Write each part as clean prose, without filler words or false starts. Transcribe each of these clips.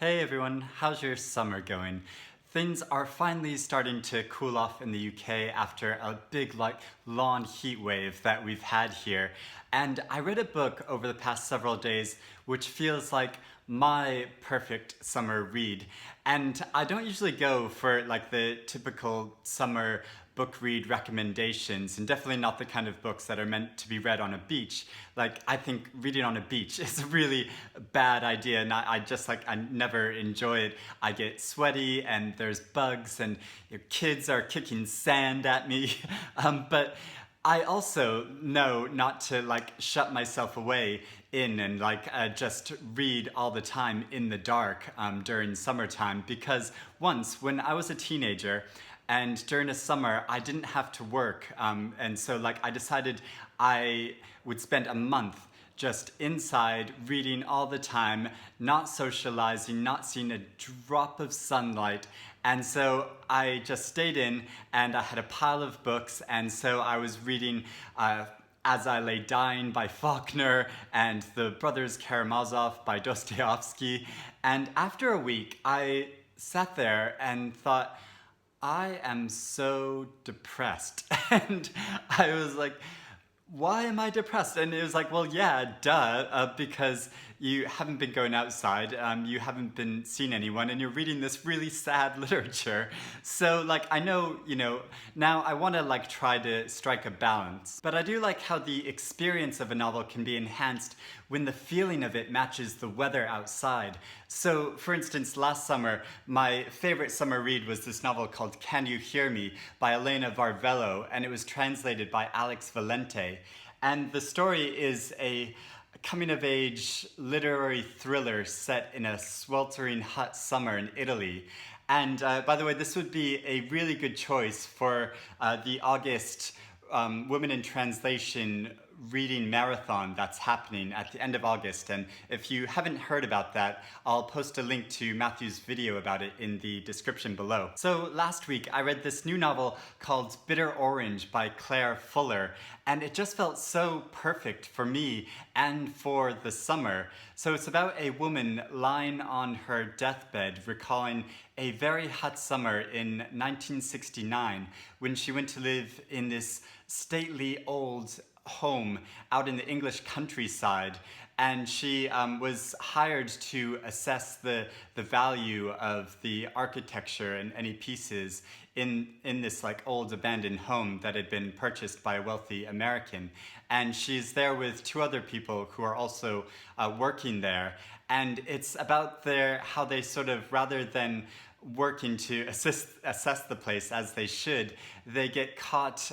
Hey everyone, how's your summer going? Things are finally starting to cool off in the UK after a big long heat wave that we've had here. And I read a book over the past several days which feels like my perfect summer read. And I don't usually go for like the typical summer book read recommendations, and definitely not the kind of books that are meant to be read on a beach. Like, I think reading on a beach is a really bad idea, and I never enjoy it. I get sweaty and there's bugs and your kids are kicking sand at me. But I also know not to shut myself away in and just read all the time in the dark during summertime, because once when I was a teenager and during the summer I didn't have to work, and so I decided I would spend a month just inside reading all the time, not socializing, not seeing a drop of sunlight. And so I just stayed in and I had a pile of books, and so I was reading As I Lay Dying by Faulkner and The Brothers Karamazov by Dostoevsky. And after a week I sat there and thought, I am so depressed. And I was like, why am I depressed? And it was like, well, yeah, duh, because you haven't been going outside, you haven't been seeing anyone, and you're reading this really sad literature. So I know, now I want to try to strike a balance. But I do like how the experience of a novel can be enhanced when the feeling of it matches the weather outside. So, for instance, last summer, my favorite summer read was this novel called Can You Hear Me by Elena Varvello, and it was translated by Alex Valente. And the story is a coming-of-age literary thriller set in a sweltering hot summer in Italy. And by the way, this would be a really good choice for the August Women in Translation reading marathon that's happening at the end of August. And if you haven't heard about that, I'll post a link to Matthew's video about it in the description below. So last week I read this new novel called Bitter Orange by Claire Fuller, and it just felt so perfect for me and for the summer. So it's about a woman lying on her deathbed recalling a very hot summer in 1969 when she went to live in this stately old home out in the English countryside, and she was hired to assess the value of the architecture and any pieces in this old abandoned home that had been purchased by a wealthy American. And she's there with two other people who are also working there, and it's about how they sort of, rather than working to assess the place as they should, they get caught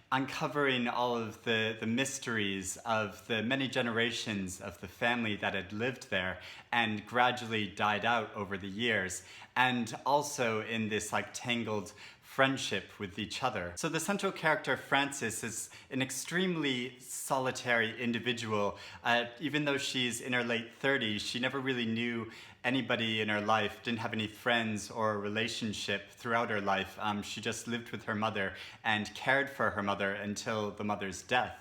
uncovering all of the mysteries of the many generations of the family that had lived there and gradually died out over the years, and also in this tangled friendship with each other. So the central character, Frances, is an extremely solitary individual. Even though she's in her late 30s, she never really knew anybody in her life, didn't have any friends or relationship throughout her life. She just lived with her mother and cared for her mother until the mother's death.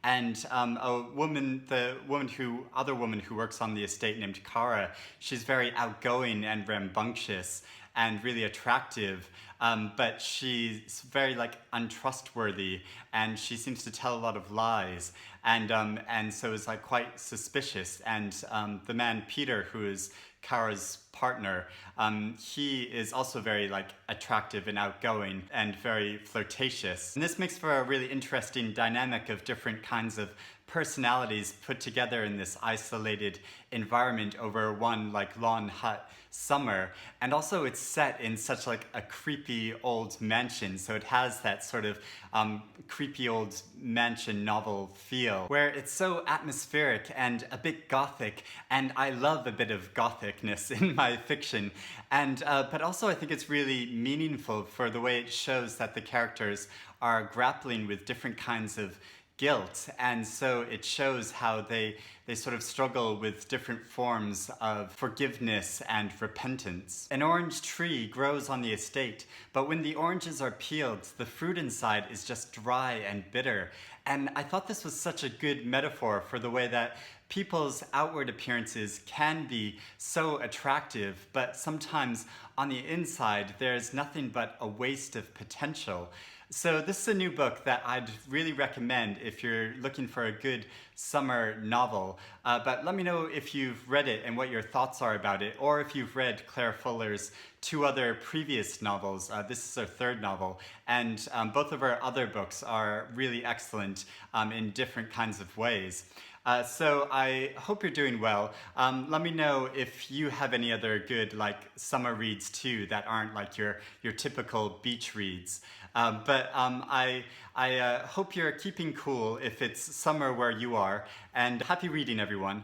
And other woman who works on the estate named Kara, she's very outgoing and rambunctious and really attractive, but she's very untrustworthy, and she seems to tell a lot of lies, and so is quite suspicious. And the man Peter, who is Kara's partner, he is also very attractive and outgoing and very flirtatious. And this makes for a really interesting dynamic of different kinds of personalities put together in this isolated environment over one long hot summer. And also it's set in such a creepy old mansion, so it has that sort of creepy old mansion novel feel, where it's so atmospheric and a bit gothic, and I love a bit of gothicness in my fiction. And but also I think it's really meaningful for the way it shows that the characters are grappling with different kinds of guilt, and so it shows how they sort of struggle with different forms of forgiveness and repentance. An orange tree grows on the estate, but when the oranges are peeled, the fruit inside is just dry and bitter. And I thought this was such a good metaphor for the way that people's outward appearances can be so attractive, but sometimes on the inside there's nothing but a waste of potential. So this is a new book that I'd really recommend if you're looking for a good summer novel. But let me know if you've read it and what your thoughts are about it, or if you've read Claire Fuller's two other previous novels. This is her third novel, and both of her other books are really excellent in different kinds of ways. So I hope you're doing well. Let me know if you have any other good summer reads too that aren't like your typical beach reads. I hope you're keeping cool if it's summer where you are, and happy reading, everyone.